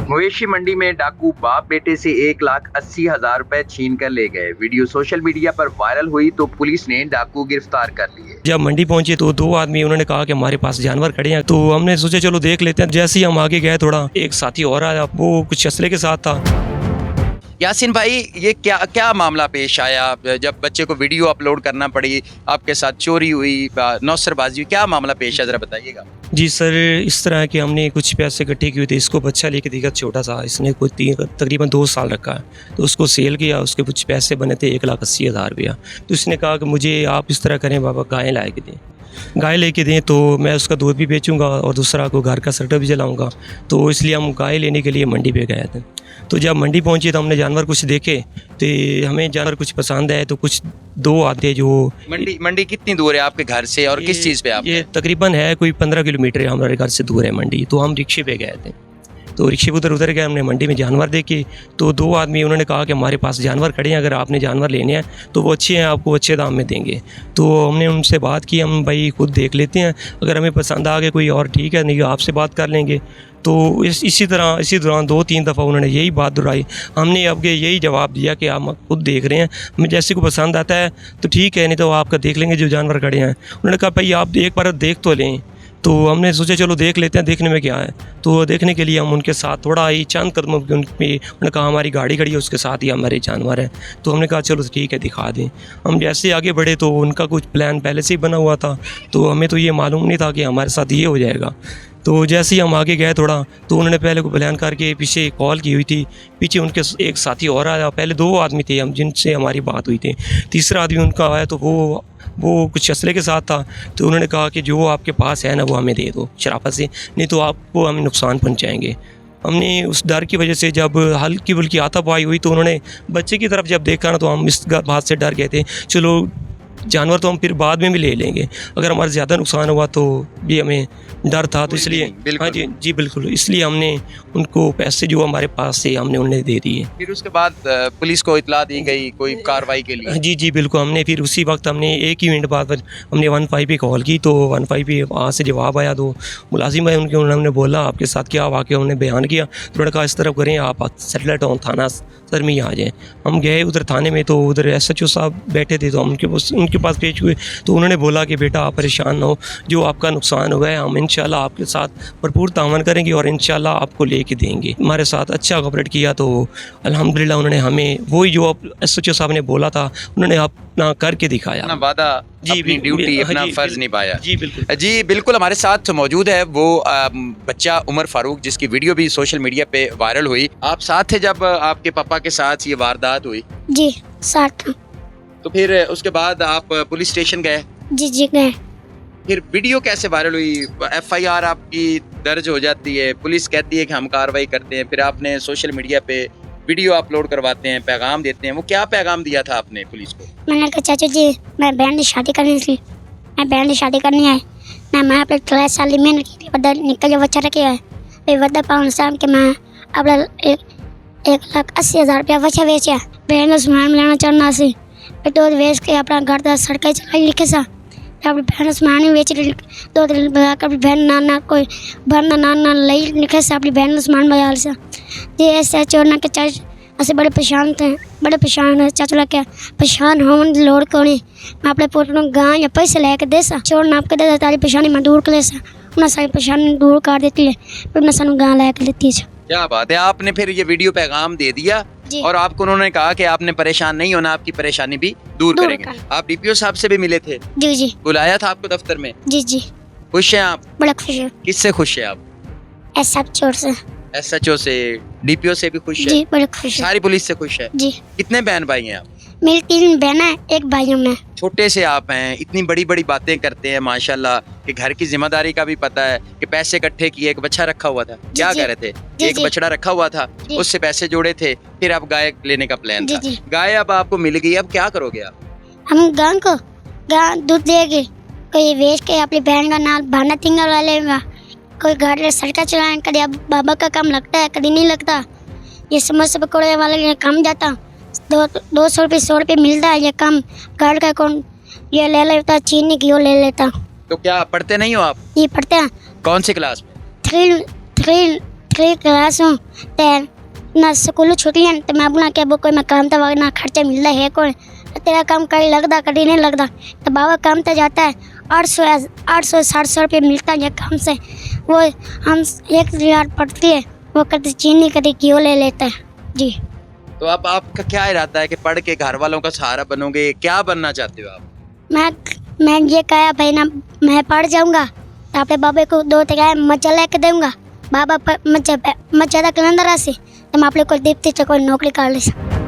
मवेशी मंडी में डाकू बाप बेटे से 1,80,000 रुपए छीन कर ले गए। वीडियो सोशल मीडिया पर वायरल हुई तो पुलिस ने डाकू गिरफ्तार कर लिए। जब मंडी पहुंचे तो दो आदमी उन्होंने कहा कि हमारे पास जानवर खड़े हैं, तो हमने सोचा चलो देख लेते हैं। जैसे ही हम आगे गए थोड़ा एक साथी और आया, वो कुछ असले के साथ था। यासीन भाई, ये क्या मामला पेश आया जब बच्चे को वीडियो अपलोड करना पड़ी, आपके साथ चोरी हुई, नौसरबाजी हुई, क्या मामला पेश है, जरा बताइएगा। जी सर, इस तरह के हमने कुछ पैसे इकट्ठे किए थे। इसको बच्चा लेके दिखा छोटा सा, इसने कोई तकरीबन 2 साल रखा है, तो उसको सेल किया। उसके कुछ पैसे बने थे 1,80,000 रुपया। तो इसने कहा कि मुझे आप इस तरह करें बाबा, गायें ला के दें, गाय लेके दें तो मैं उसका दूध भी बेचूंगा और दूसरा को घर का सर्कल भी चलाऊंगा। तो इसलिए हम गाय लेने के लिए मंडी पे गए थे। तो जब मंडी पहुंचे तो हमने जानवर कुछ देखे, तो हमें जानवर कुछ पसंद आए। तो कुछ 2 आते जो मंडी कितनी दूर है आपके घर से और किस चीज़ पे आप? ये तकरीबन है कोई 15 किलोमीटर है हमारे घर से दूर है मंडी। तो हम रिक्शे पे गए थे, तो रिक्शे पर उधर गए, हमने मंडी में जानवर देखे। तो 2 आदमी उन्होंने कहा कि हमारे पास जानवर खड़े हैं, अगर आपने जानवर लेने हैं तो वो अच्छे हैं, आपको अच्छे दाम में देंगे। तो हमने उनसे बात की, हम भाई खुद देख लेते हैं, अगर हमें पसंद आ गए कोई और ठीक है, नहीं आपसे बात कर लेंगे। तो इसी दौरान 2-3 दफ़ा उन्होंने यही बात दोहराई। हमने अब यही जवाब दिया कि आप खुद देख रहे हैं, हमें जैसे को पसंद आता है तो ठीक है, नहीं तो आपका देख लेंगे जो जानवर खड़े हैं। उन्होंने कहा भाई आप एक बार देख तो लें। तो हमने सोचा चलो देख लेते हैं, देखने में क्या है। तो देखने के लिए हम उनके साथ थोड़ा ही चंद कदमों पे उन्होंने कहा हमारी गाड़ी खड़ी है, उसके साथ ही हमारे जानवर है। तो हमने कहा चलो ठीक है दिखा दें। हम जैसे आगे बढ़े तो उनका कुछ प्लान पहले से ही बना हुआ था, तो हमें तो ये मालूम नहीं था कि हमारे साथ ये हो जाएगा। तो जैसे ही हम आगे गए थोड़ा, तो उन्होंने पहले को प्लान करके पीछे कॉल की हुई थी, पीछे उनके एक साथी और आया। पहले 2 आदमी थे हम जिनसे हमारी बात हुई थी, तीसरा आदमी उनका आया तो वो कुछ असले के साथ था। तो उन्होंने कहा कि जो आपके पास है ना वो हमें दे दो शराफत से, नहीं तो आपको हम नुकसान पहुंचाएंगे। हमने उस डर की वजह से जब हल्की बुल्की हाथापाई हुई तो उन्होंने बच्चे की तरफ जब देखा ना, तो हम इस बात से डर गए थे चलो जानवर तो हम फिर बाद में भी ले लेंगे, अगर हमारा ज़्यादा नुकसान हुआ तो भी हमें डर था। तो इसलिए हाँ जी बिल्कुल, इसलिए हमने उनको पैसे जो हमारे पास से हमने उन्हें दे दिए। फिर उसके बाद पुलिस को इतला दी गई कोई कार्रवाई के लिए? जी बिल्कुल, हमने फिर उसी वक्त हमने 1 ही मिनट बाद हमने 15 पे कॉल की। तो 15 पे वहाँ से जवाब आया। तो मुलाजिम है उन्होंने बोला आपके साथ क्या वाक़या, उन्होंने बयान किया। तो उन्होंने कहा इस तरफ करें, आप सेटेलाइट टाउन थाना सर में ही आ जाएँ। हम गए उधर थाने में, तो उधर SHO साहब बैठे थे। तो हम उनके पास पेश हुए, तो उन्होंने बोला कि बेटा आप परेशान ना हो, जो आपका नुकसान हुआ है हम इंशाल्लाह आपके साथ भरपूर तावन करेंगे और इंशाल्लाह आपको लेके देंगे। हमारे साथ अच्छा कोऑपरेट किया। तो अल्हम्दुलिल्लाह उन्होंने हमें वही जो SHO साहब ने बोला था उन्होंने अपना करके दिखाया, अपना वादा, अपनी ड्यूटी, अपना फर्ज निभाया। जी बिल्कुल, हमारे साथ मौजूद है वो बच्चा उमर फारूक जिसकी वीडियो भी सोशल मीडिया पे वायरल हुई। आप साथ थे जब आपके पापा के साथ ये वारदात हुई? जी साथ। तो फिर उसके बाद आप पुलिस स्टेशन गए? जी गए। फिर वीडियो कैसे वायरल हुई? FIR आपकी दर्ज हो जाती है, पुलिस कहती है कि हम कार्रवाई करते हैं, फिर आपने सोशल मीडिया पे वीडियो अपलोड करवाते हैं, पैगाम देते हैं। वो क्या पैगाम दिया था आपने पुलिस को? मैंने कहा चाचा जी मैं बहन की शादी करनी थी, मैं बहन की शादी करनी है, मैं अपने 13 साल की मेहनत की बदल निकल जो बच्चा रखे है फिर बदल पाउन साहब के मैं अपना 1,80,000 रुपया बच्चा बेचा। बहन को सामान मिलाना चाहना सी, फिर दूध बेच के अपना घर का सड़कें चलाई लिखे सा, अपनी बहन सामान बेच 2 दिन लगाकर अपनी बहन नाना कोई भरना नाना लई लिखे सा अपनी बहन को सामान बजा सा। जी ऐसे चोरना के चाच ऐसे बड़े परेशान थे, बड़े परेशान है चाचू लगे परेशान हो लोड़ को नहीं, मैं अपने पुत्र को गां या पैसे लेके दे सा, चोर नाप के दे तारी परेशानी मैं दूर कर ले सा, उन्हें सारी परेशानी दूर कर देती है, फिर मैं सानू गां लेके लेती है। क्या बात है, आपने फिर ये वीडियो पैगाम दे दिया और आपको उन्होंने कहा कि आपने परेशान नहीं होना, आपकी परेशानी भी दूर करेंगे। आप DPO साहब से भी मिले थे? जी बुलाया था आपको दफ्तर में? जी। खुश हैं आप? बड़ा खुश है। किससे खुश है आप? SHO से। SHO से, DPO से भी खुश है? जी बड़े खुश है। सारी पुलिस से खुश है? जी। कितने बहन भाई हैं आप? मेरी 3 बहन है, 1 भाई हूँ मैं। छोटे से आप हैं, इतनी बड़ी बड़ी बातें करते हैं माशाल्लाह, कि घर की जिम्मेदारी का भी पता है, कि पैसे इकट्ठे किए, एक बच्चा रखा हुआ था, क्या कह रहे थे? एक बछड़ा रखा हुआ था, उससे पैसे जोड़े थे, फिर अब गाय लेने का प्लान था। गाय अब आपको मिल गई, अब क्या करोगे आप? हम गाय दूध देंगे, कोई बेच के अपनी बहन का नाम भाना तिंगा ला लेगा, कोई घर में सड़का चलाए, कभी अब बाबा का काम लगता है कभी नहीं लगता, ये समोसे पकौड़े वाले काम जाता 200 रुपये 100 रुपये मिलता है, ये काम घर का कौन ये ले लेता, चीनी घी ले लेता। तो क्या पढ़ते नहीं हो आप? ये पढ़ते हैं। कौन सी क्लास में? 3 3 क्लास हूँ ते ना स्कूल छुट्टियां तो मैं अपना क्या कोई मैं काम तो ना खर्चा मिलता है कोई तेरा काम कहीं लगता कहीं नहीं लगता तो बाबा काम तो जाता है 800-700 रुपये मिलता है काम से वो हम 1000 पड़ती है वो कभी चीनी कभी घी ले लेते हैं जी। तो अब आपका क्या इरादा है कि पढ़ के घर वालों का सहारा बनोगे, क्या बनना चाहते हो आप? मैं ये कहा भाई ना मैं पढ़ जाऊँगा तो अपने बाबे को 2 टका मजा लेके दूँगा बाबा मजा ज़्यादा कलंदर से तो मैं अपने को दीप्ति से कोई नौकरी कर ले सकूँ।